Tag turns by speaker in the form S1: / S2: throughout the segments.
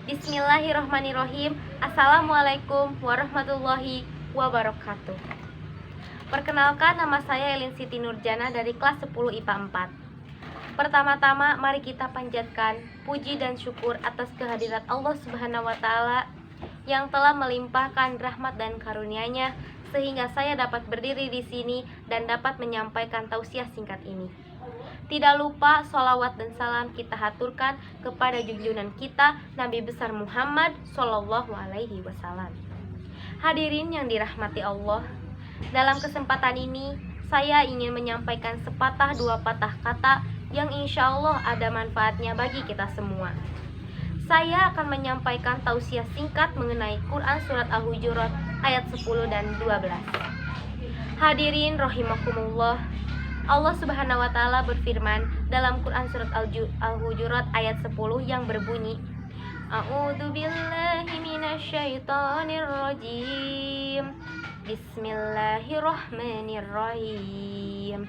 S1: Bismillahirrohmanirrohim. Assalamualaikum warahmatullahi wabarakatuh. Perkenalkan, nama saya Elin Siti Nurjana dari kelas 10 IPA 4. Pertama-tama mari kita panjatkan puji dan syukur atas kehadirat Allah Subhanahu wa taala yang telah melimpahkan rahmat dan karunia-Nya sehingga saya dapat berdiri di sini dan dapat menyampaikan tausiah singkat ini. Tidak lupa sholawat dan salam kita haturkan kepada junjungan kita Nabi besar Muhammad Shallallahu Alaihi Wasallam. Hadirin yang dirahmati Allah, dalam kesempatan ini saya ingin menyampaikan sepatah dua patah kata yang insya Allah ada manfaatnya bagi kita semua. Saya akan menyampaikan tausiah singkat mengenai Quran Surat Al-Hujurat ayat 10 dan 12. Hadirin rahimakumullah, Allah Subhanahu wa taala berfirman dalam Quran Surat Al-Hujurat ayat 10 yang berbunyi, A'udzu billahi minasyaitonir rajim. Bismillahirrahmanirrahim.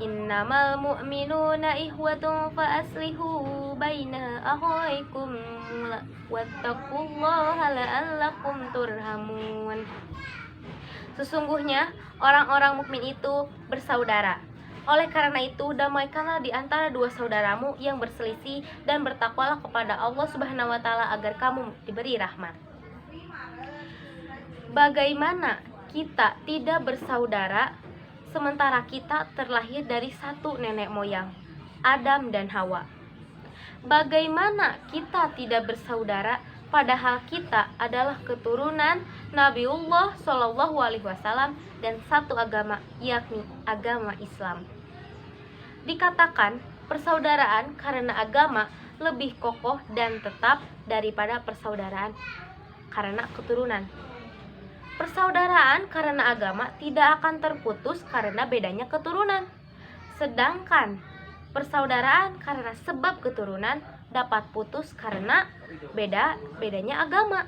S1: Innamal mu'minuna ihwatun fa aslihu baina akhawaykum wattaqullaha la'allakum turhamun. Sesungguhnya orang-orang mukmin itu bersaudara. Oleh karena itu, damaikanlah di antara dua saudaramu yang berselisih dan bertakwalah kepada Allah Subhanahu wa taala agar kamu diberi rahmat. Bagaimana kita tidak bersaudara sementara kita terlahir dari satu nenek moyang, Adam dan Hawa? Bagaimana kita tidak bersaudara padahal kita adalah keturunan Nabiullah Shallallahu Alaihi Wasallam dan satu agama, yakni agama Islam. Dikatakan persaudaraan karena agama lebih kokoh dan tetap daripada persaudaraan karena keturunan. Persaudaraan karena agama tidak akan terputus karena bedanya keturunan. Sedangkan persaudaraan karena sebab keturunan dapat putus karena bedanya agama.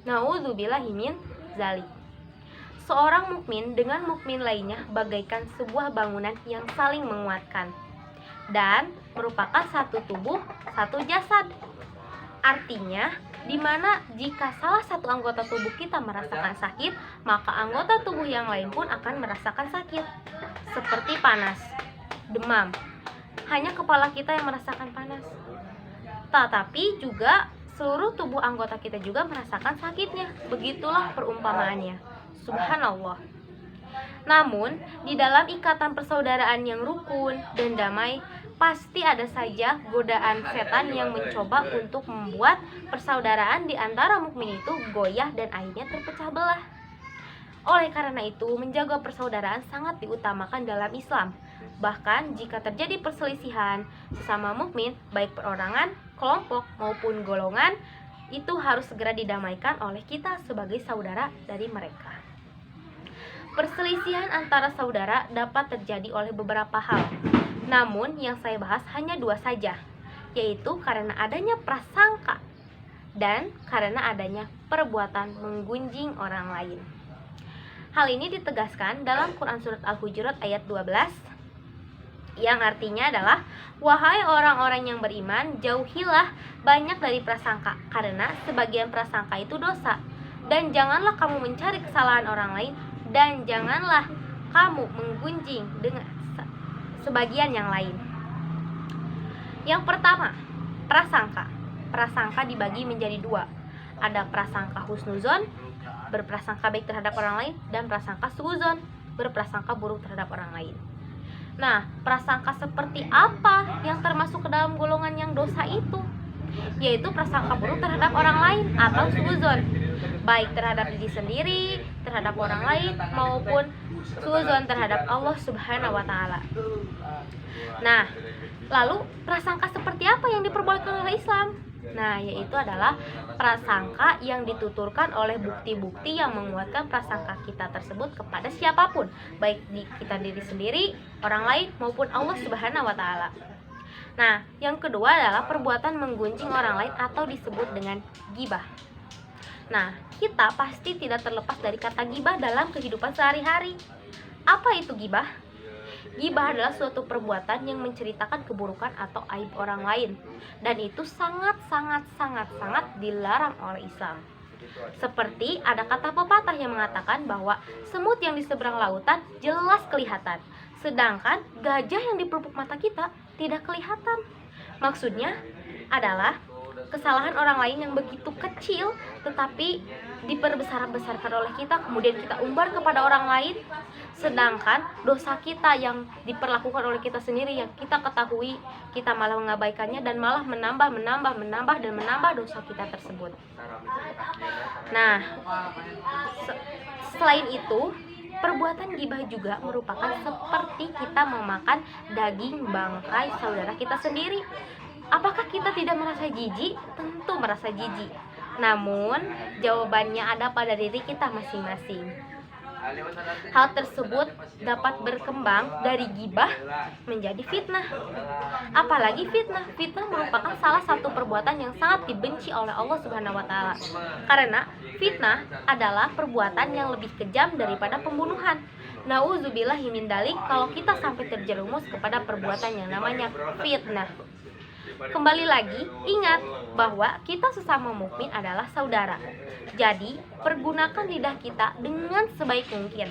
S1: Nauzubillahi min dzalik. Seorang mukmin dengan mukmin lainnya bagaikan sebuah bangunan yang saling menguatkan dan merupakan satu tubuh, satu jasad. Artinya, di mana jika salah satu anggota tubuh kita merasakan sakit, maka anggota tubuh yang lain pun akan merasakan sakit. Seperti panas, demam. Hanya kepala kita yang merasakan panas. Tetapi juga seluruh tubuh anggota kita juga merasakan sakitnya. Begitulah perumpamaannya. Subhanallah. Namun, di dalam ikatan persaudaraan yang rukun dan damai, pasti ada saja godaan setan yang mencoba untuk membuat persaudaraan di antara mukmin itu goyah dan akhirnya terpecah belah. Oleh karena itu, menjaga persaudaraan sangat diutamakan dalam Islam. Bahkan jika terjadi perselisihan sesama mukmin, baik perorangan, kelompok maupun golongan, itu harus segera didamaikan oleh kita sebagai saudara dari mereka. Perselisihan antara saudara dapat terjadi oleh beberapa hal. Namun yang saya bahas hanya dua saja, yaitu karena adanya prasangka dan karena adanya perbuatan menggunjing orang lain. Hal ini ditegaskan dalam Quran Surat Al-Hujurat ayat 12 yang artinya adalah, wahai orang-orang yang beriman, jauhilah banyak dari prasangka, karena sebagian prasangka itu dosa. Dan janganlah kamu mencari kesalahan orang lain, dan janganlah kamu menggunjing dengan sebagian yang lain. Yang pertama, prasangka. Prasangka dibagi menjadi dua. Ada prasangka husnuzon, berprasangka baik terhadap orang lain, dan prasangka suuzon, berprasangka buruk terhadap orang lain. Nah, prasangka seperti apa yang termasuk ke dalam golongan yang dosa itu? Yaitu prasangka buruk terhadap orang lain atau suuzon, baik terhadap diri sendiri, terhadap orang lain, maupun suuzon terhadap Allah Subhanahu wa taala. Nah, lalu prasangka seperti apa yang diperbolehkan oleh Islam? Nah, yaitu adalah prasangka yang dituturkan oleh bukti-bukti yang menguatkan prasangka kita tersebut kepada siapapun, baik kita diri sendiri, orang lain, maupun Allah Subhanahu wa taala. Nah, yang kedua adalah perbuatan menggunjing orang lain atau disebut dengan ghibah. Nah, kita pasti tidak terlepas dari kata ghibah dalam kehidupan sehari-hari. Apa itu ghibah? Gibah adalah suatu perbuatan yang menceritakan keburukan atau aib orang lain, dan itu sangat dilarang oleh Islam. Seperti ada kata pepatah yang mengatakan bahwa semut yang di seberang lautan jelas kelihatan, sedangkan gajah yang di pelupuk mata kita tidak kelihatan. Maksudnya adalah kesalahan orang lain yang begitu kecil tetapi diperbesar-besarkan oleh kita, kemudian kita umbar kepada orang lain, sedangkan dosa kita yang diperlakukan oleh kita sendiri yang kita ketahui, kita malah mengabaikannya dan malah menambah dosa kita tersebut. Nah, selain itu, perbuatan gibah juga merupakan seperti kita memakan daging bangkai saudara kita sendiri. Apakah kita tidak merasa jijik? Tentu merasa jijik. Namun, jawabannya ada pada diri kita masing-masing. Hal tersebut dapat berkembang dari gibah menjadi fitnah. Apalagi fitnah merupakan salah satu perbuatan yang sangat dibenci oleh Allah Subhanahu wa taala. Karena fitnah adalah perbuatan yang lebih kejam daripada pembunuhan. Nauzubillahi min dzalik, kalau kita sampai terjerumus kepada perbuatan yang namanya fitnah. Kembali lagi, ingat bahwa kita sesama mukmin adalah saudara. Jadi, pergunakan lidah kita dengan sebaik mungkin.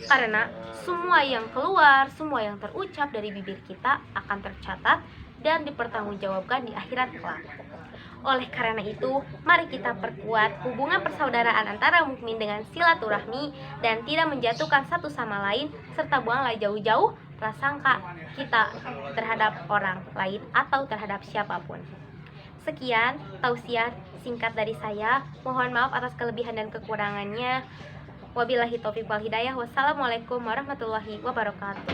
S1: Karena semua yang keluar, semua yang terucap dari bibir kita akan tercatat dan dipertanggungjawabkan di akhirat kelak. Oleh karena itu, mari kita perkuat hubungan persaudaraan antara mukmin dengan silaturahmi dan tidak menjatuhkan satu sama lain, serta buanglah jauh-jauh prasangka kita terhadap orang lain atau terhadap siapapun. Sekian tausiah singkat dari saya. Mohon maaf atas kelebihan dan kekurangannya. Wabillahi taufiq wal hidayah. Wassalamualaikum warahmatullahi wabarakatuh.